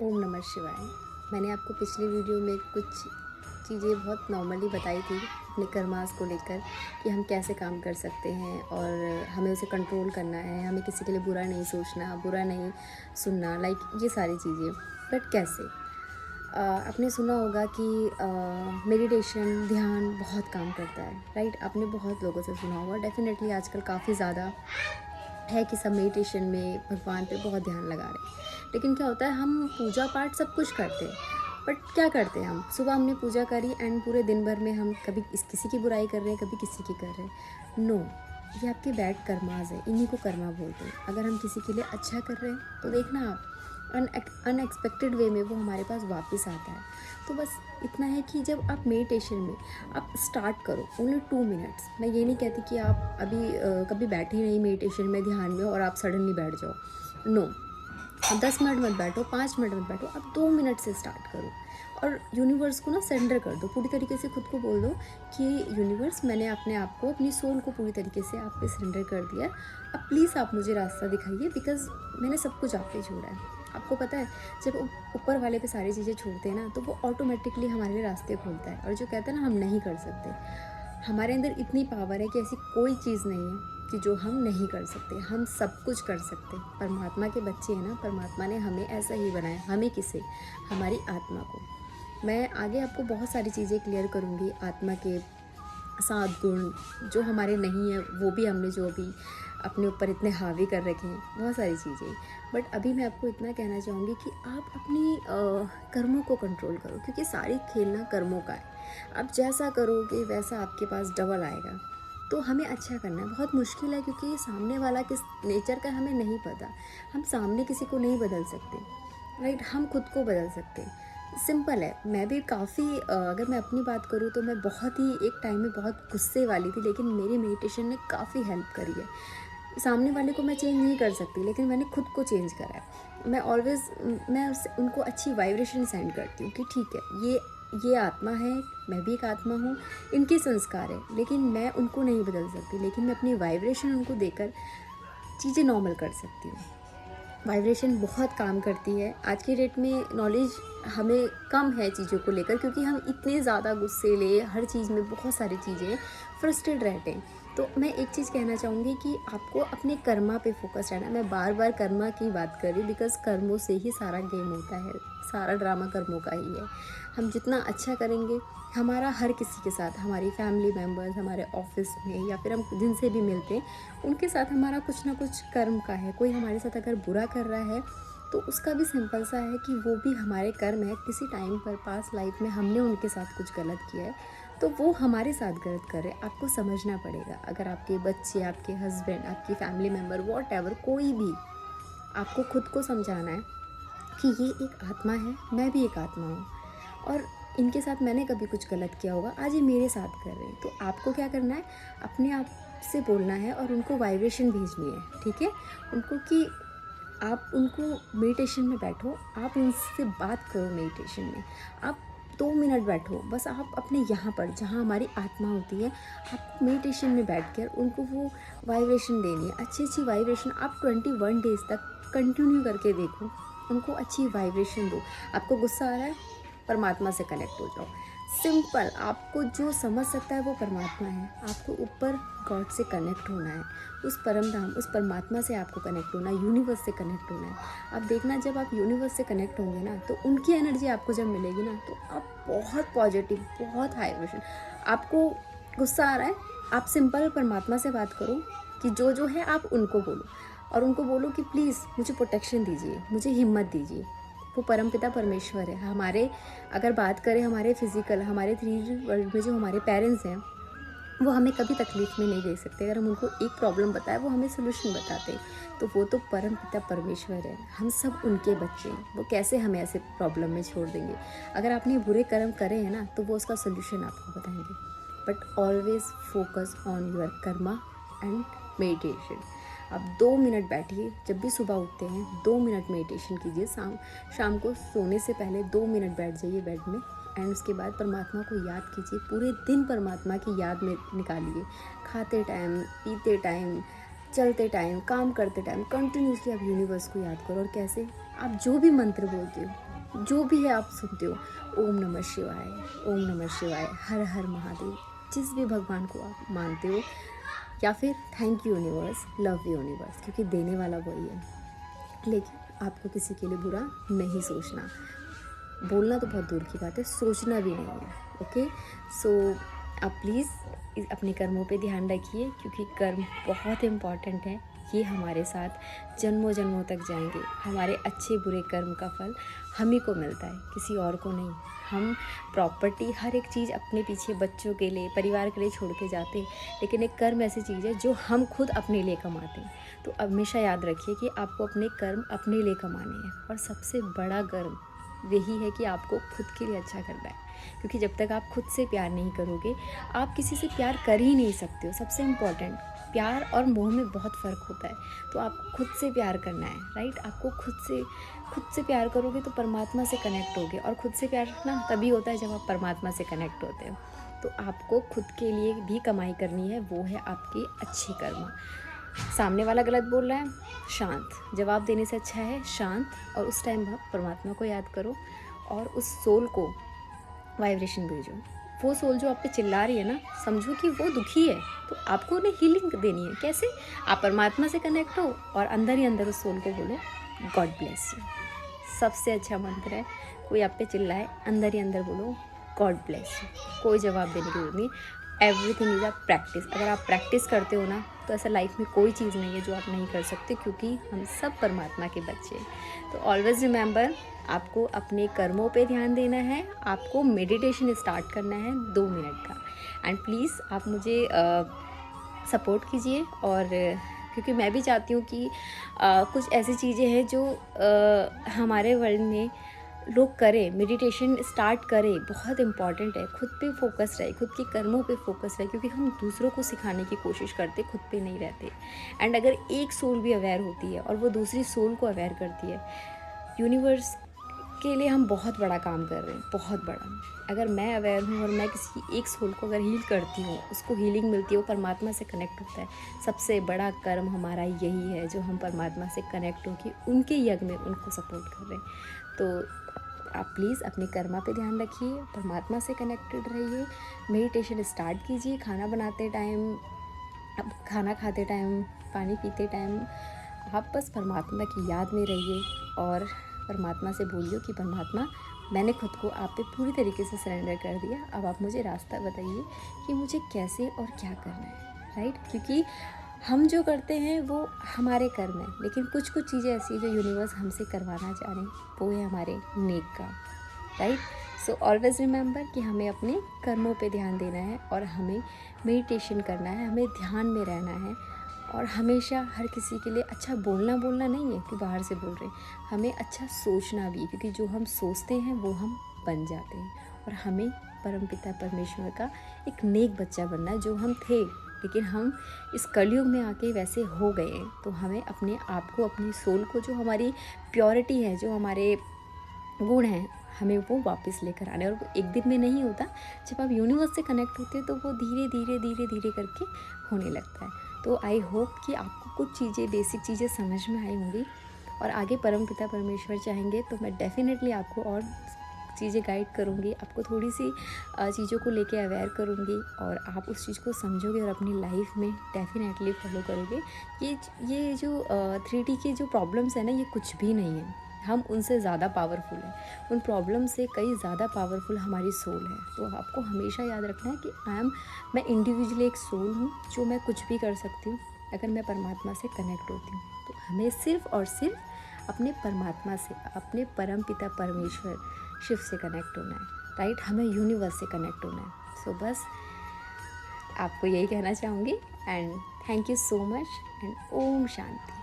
ओम नमः शिवाय। मैंने आपको पिछली वीडियो में कुछ चीज़ें बहुत नॉर्मली बताई थी अपने कर्मास को लेकर कि हम कैसे काम कर सकते हैं और हमें उसे कंट्रोल करना है, हमें किसी के लिए बुरा नहीं सोचना, बुरा नहीं सुनना, लाइक ये सारी चीज़ें। बट कैसे? आपने सुना होगा कि मेडिटेशन, ध्यान बहुत काम करता है, राइट? आपने बहुत लोगों से सुना होगा। डेफिनेटली आजकल काफ़ी ज़्यादा है कि सब मेडिटेशन में भगवान पे बहुत ध्यान लगा रहे हैं। लेकिन क्या होता है, हम पूजा पाठ सब कुछ करते हैं, बट क्या करते हैं हम? सुबह हमने पूजा करी एंड पूरे दिन भर में हम कभी किसी की बुराई कर रहे हैं, कभी किसी की कर रहे हैं। नो, ये आपके बैड कर्माज है, इन्हीं को कर्मा बोलते हैं। अगर हम किसी के लिए अच्छा कर रहे हैं तो देखना आप अनएक्सपेक्टेड वे में वो हमारे पास वापस आता है। तो बस इतना है कि जब आप मेडिटेशन में आप स्टार्ट करो ओनली 2 मिनट्स। मैं ये नहीं कहती कि आप अभी कभी बैठे ही नहीं मेडिटेशन में, ध्यान में, और आप सडनली बैठ जाओ। नो, आप 10 मिनट मत बैठो, 5 मिनट मत बैठो, आप 2 मिनट से स्टार्ट करो और यूनिवर्स को ना सरेंडर कर दो। पूरी तरीके से खुद को बोल दो कि यूनिवर्स, मैंने अपने आप को, अपनी सोल को पूरी तरीके से आप पे सरेंडर कर दिया। अब प्लीज़ आप मुझे रास्ता दिखाइए, बिकॉज मैंने सब कुछ आप पे छोड़ा है। आपको पता है, जब ऊपर वाले पे सारी चीज़ें छोड़ते हैं ना, तो वो ऑटोमेटिकली हमारे लिए रास्ते खोलता है। और जो कहते हैं ना, हम नहीं कर सकते, हमारे अंदर इतनी पावर है कि ऐसी कोई चीज़ नहीं है कि जो हम नहीं कर सकते। हम सब कुछ कर सकते। परमात्मा के बच्चे हैं ना, परमात्मा ने हमें ऐसा ही बनाया। हमें किसे? हमारी आत्मा को। मैं आगे आपको बहुत सारी चीज़ें क्लियर करूँगी। आत्मा के 7 गुण जो हमारे नहीं है, वो भी हमने जो अभी अपने ऊपर इतने हावी कर रखे हैं, बहुत सारी चीज़ें। बट अभी मैं आपको इतना कहना चाहूँगी कि आप अपनी कर्मों को कंट्रोल करो, क्योंकि सारी खेलना कर्मों का है। आप जैसा करोगे वैसा आपके पास डबल आएगा। तो हमें अच्छा करना है। बहुत मुश्किल है, क्योंकि सामने वाला किस नेचर का हमें नहीं पता। हम सामने किसी को नहीं बदल सकते, राइट? हम खुद को बदल सकते हैं। सिंपल है। मैं भी काफ़ी अगर मैं अपनी बात करूँ तो मैं बहुत ही एक टाइम में बहुत गुस्से वाली थी, लेकिन मेरी मेडिटेशन ने काफ़ी हेल्प करी है। सामने वाले को मैं चेंज नहीं कर सकती, लेकिन मैंने खुद को चेंज करा है। मैं ऑलवेज़ उनको अच्छी वाइब्रेशन सेंड करती हूँ कि ठीक है, ये आत्मा है, मैं भी एक आत्मा हूँ, इनके संस्कार है, लेकिन मैं उनको नहीं बदल सकती, लेकिन मैं अपनी वाइब्रेशन उनको देकर चीज़ें नॉर्मल कर सकती हूँ। वाइब्रेशन बहुत काम करती है। आज की डेट में नॉलेज हमें कम है चीज़ों को लेकर, क्योंकि हम इतने ज़्यादा गुस्सेले, हर चीज़ में बहुत सारी चीज़ें फ्रस्ट्रेट रहते हैं। तो मैं एक चीज़ कहना चाहूँगी कि आपको अपने कर्मा पे फोकस रहना है। मैं बार बार कर्मा की बात कर रही हूँ, बिकॉज कर्मों से ही सारा गेम होता है, सारा ड्रामा कर्मों का ही है। हम जितना अच्छा करेंगे, हमारा हर किसी के साथ, हमारी फैमिली मेम्बर्स, हमारे ऑफिस में, या फिर हम जिनसे भी मिलते हैं, उनके साथ हमारा कुछ ना कुछ कर्म का है। कोई हमारे साथ अगर बुरा कर रहा है, तो उसका भी सिंपल सा है कि वो भी हमारे कर्म है। किसी टाइम पर पास लाइफ में हमने उनके साथ कुछ गलत किया है, तो वो हमारे साथ गलत कर रहे हैं। आपको समझना पड़ेगा। अगर आपके बच्चे, आपके हस्बैंड, आपकी फैमिली मेम्बर, वॉट एवर, कोई भी, आपको खुद को समझाना है कि ये एक आत्मा है, मैं भी एक आत्मा हूँ, और इनके साथ मैंने कभी कुछ गलत किया होगा, आज ये मेरे साथ कर रहे हैं। तो आपको क्या करना है? अपने आप से बोलना है और उनको वाइब्रेशन भेजनी है, ठीक है? उनको कि आप उनको मेडिटेशन में बैठो, आप उनसे बात करो मेडिटेशन में। आप 2 मिनट बैठो, बस आप अपने यहाँ पर जहाँ हमारी आत्मा होती है, आपको मेडिटेशन में बैठ कर उनको वो वाइब्रेशन देनी है, अच्छी अच्छी वाइब्रेशन। आप 21 डेज़ तक कंटिन्यू करके देखो, उनको अच्छी वाइब्रेशन दो। आपको गुस्सा आ रहा है, परमात्मा से कनेक्ट हो जाओ। सिंपल। आपको जो समझ सकता है वो परमात्मा है। आपको ऊपर गॉड से कनेक्ट होना है, उस परम धाम, उस परमात्मा से आपको कनेक्ट होना है, यूनिवर्स से कनेक्ट होना है। आप देखना, जब आप यूनिवर्स से कनेक्ट होंगे ना, तो उनकी एनर्जी आपको जब मिलेगी ना, तो आप बहुत पॉजिटिव, बहुत हाई वाइब्रेशन। आपको गुस्सा आ रहा है, आप सिंपल परमात्मा से बात करो कि जो है आप उनको बोलो, और उनको बोलो कि प्लीज़ मुझे प्रोटेक्शन दीजिए, मुझे हिम्मत दीजिए। वो परमपिता परमेश्वर है। हमारे, अगर बात करें हमारे फिज़िकल, हमारे 3D वर्ल्ड में जो हमारे पेरेंट्स हैं, वो हमें कभी तकलीफ़ में नहीं दे सकते। अगर हम उनको एक प्रॉब्लम बताएं, वो हमें सोल्यूशन बताते हैं। तो वो तो परमपिता परमेश्वर है, हम सब उनके बच्चे हैं। वो कैसे हमें ऐसे प्रॉब्लम में छोड़ देंगे? अगर आपने बुरे कर्म करे हैं ना, तो वो उसका सोल्यूशन आपको बताएंगे। But always focus on your Karma and meditation. आप 2 मिनट बैठिए, जब भी सुबह उठते हैं 2 मिनट मेडिटेशन कीजिए। शाम को सोने से पहले 2 मिनट बैठ जाइए बेड में, एंड उसके बाद परमात्मा को याद कीजिए। पूरे दिन परमात्मा की याद में निकालिए। खाते टाइम, पीते टाइम, चलते टाइम, काम करते टाइम, कंटिन्यूसली आप यूनिवर्स को याद करो। और कैसे? आप जो भी मंत्र बोलते हो, जो भी है आप सुनते हो, ओम नमः शिवाय, ओम नमः शिवाय, हर हर महादेव, जिस भी भगवान को आप मानते हो, या फिर thank you universe, love universe, क्योंकि देने वाला वही है। लेकिन आपको किसी के लिए बुरा नहीं सोचना, बोलना तो बहुत दूर की बात है, सोचना भी नहीं है। ओके, सो आप प्लीज़ अपने कर्मों पे ध्यान रखिए, क्योंकि कर्म बहुत इम्पॉर्टेंट है। ये हमारे साथ जन्मों जन्मों तक जाएंगे। हमारे अच्छे बुरे कर्म का फल हम ही को मिलता है, किसी और को नहीं। हम प्रॉपर्टी, हर एक चीज़ अपने पीछे बच्चों के लिए, परिवार के लिए छोड़ के जाते हैं, लेकिन एक कर्म ऐसी चीज़ है जो हम खुद अपने लिए कमाते हैं। तो हमेशा याद रखिए कि आपको अपने कर्म अपने लिए कमाने हैं, और सबसे बड़ा कर्म यही है कि आपको खुद के लिए अच्छा करना है। क्योंकि जब तक आप खुद से प्यार नहीं करोगे, आप किसी से प्यार कर ही नहीं सकते हो। सबसे इम्पॉर्टेंट, प्यार और मोह में बहुत फ़र्क होता है। तो आपको खुद से प्यार करना है, राइट। आपको खुद से प्यार करोगे तो परमात्मा से कनेक्ट होगे, और खुद से प्यार ना तभी होता है जब आप परमात्मा से कनेक्ट होते हो। तो आपको खुद के लिए भी कमाई करनी है, वो है आपकी अच्छी कर्म। सामने वाला गलत बोल रहा है, शांत, जवाब देने से अच्छा है शांत, और उस टाइम आप परमात्मा को याद करो और उस सोल को वाइब्रेशन भेजो। वो सोल जो आप पे चिल्ला रही है ना, समझो कि वो दुखी है, तो आपको उन्हें हीलिंग देनी है। कैसे? आप परमात्मा से कनेक्ट हो और अंदर ही अंदर उस सोल को बोलो गॉड ब्लेस यू। सबसे अच्छा मंत्र है, कोई आप पे चिल्लाए, अंदर ही अंदर बोलो गॉड ब्लेस यू। कोई जवाब देने की जरूरत नहीं। Everything is a practice. अगर आप प्रैक्टिस करते हो ना, तो ऐसा लाइफ में कोई चीज़ नहीं है जो आप नहीं कर सकते, क्योंकि हम सब परमात्मा के बच्चे हैं। तो ऑलवेज रिमेंबर, आपको अपने कर्मों पे ध्यान देना है। आपको मेडिटेशन स्टार्ट करना है 2 मिनट का। एंड प्लीज़ आप मुझे सपोर्ट कीजिए, और क्योंकि मैं भी चाहती हूँ कि कुछ ऐसी चीज़ें हैं जो हमारे वर्ल्ड में लोग करें, मेडिटेशन स्टार्ट करें। बहुत इंपॉर्टेंट है। खुद पे फोकस रहे, खुद के कर्मों पे फोकस रहे, क्योंकि हम दूसरों को सिखाने की कोशिश करते, खुद पे नहीं रहते। एंड अगर एक सोल भी अवेयर होती है और वो दूसरी सोल को अवेयर करती है, यूनिवर्स के लिए हम बहुत बड़ा काम कर रहे हैं, बहुत बड़ा। अगर मैं अवेयर हूँ और मैं किसी एक सोल को अगर हील करती हूँ, उसको हीलिंग मिलती है, वो परमात्मा से कनेक्ट होता है। सबसे बड़ा कर्म हमारा यही है, जो हम परमात्मा से कनेक्ट होकर उनके यज्ञ में उनको सपोर्ट कर रहे हैं। तो आप प्लीज़ अपने कर्मा पे ध्यान रखिए, परमात्मा से कनेक्टेड रहिए, मेडिटेशन स्टार्ट कीजिए। खाना बनाते टाइम, अब खाना खाते टाइम, पानी पीते टाइम, आप बस परमात्मा की याद में रहिए, और परमात्मा से बोलिए कि परमात्मा, मैंने खुद को आप पे पूरी तरीके से सरेंडर कर दिया। अब आप मुझे रास्ता बताइए कि मुझे कैसे और क्या करना है, राइट। क्योंकि हम जो करते हैं वो हमारे कर्म है, लेकिन कुछ कुछ चीज़ें ऐसी हैं जो यूनिवर्स हमसे करवाना चाह रहे हैं, वो है हमारे नेक काम, राइट। सो ऑलवेज रिमेंबर कि हमें अपने कर्मों पे ध्यान देना है, और हमें मेडिटेशन करना है, हमें ध्यान में रहना है, और हमेशा हर किसी के लिए अच्छा बोलना नहीं है कि बाहर से बोल रहे हैं, हमें अच्छा सोचना भी है, क्योंकि जो हम सोचते हैं वो हम बन जाते हैं। और हमें परमपिता परमेश्वर का एक नेक बच्चा बनना है, जो हम थे, लेकिन हम इस कलयुग में आके वैसे हो गए हैं। तो हमें अपने आप को, अपनी सोल को, जो हमारी प्योरिटी है, जो हमारे गुण हैं, हमें वो वापस लेकर आने। और वो एक दिन में नहीं होता, जब आप यूनिवर्स से कनेक्ट होते हैं तो वो धीरे धीरे धीरे धीरे करके होने लगता है। तो आई होप कि आपको कुछ चीज़ें, बेसिक चीज़ें समझ में आई होंगी, और आगे परमपिता परमेश्वर चाहेंगे तो मैं डेफिनेटली आपको और चीज़ें गाइड करूँगी, आपको थोड़ी सी चीज़ों को लेके अवेयर करूँगी, और आप उस चीज़ को समझोगे और अपनी लाइफ में डेफिनेटली फॉलो करोगे। ये जो 3D के जो प्रॉब्लम्स है ना, ये कुछ भी नहीं है, हम उनसे ज़्यादा पावरफुल हैं। उन प्रॉब्लम से कई ज़्यादा पावरफुल हमारी सोल है। तो आपको हमेशा याद रखना है कि मैं इंडिविजुअली एक सोल हूँ, जो मैं कुछ भी कर सकती हूँ अगर मैं परमात्मा से कनेक्ट होती हूँ। तो हमें सिर्फ़ और सिर्फ अपने परमात्मा से, अपने परम पिता परमेश्वर शिव से कनेक्ट होना है, राइट। हमें यूनिवर्स से कनेक्ट होना है। सो बस आपको यही कहना चाहूँगी, and thank you so much, and ओम शांति।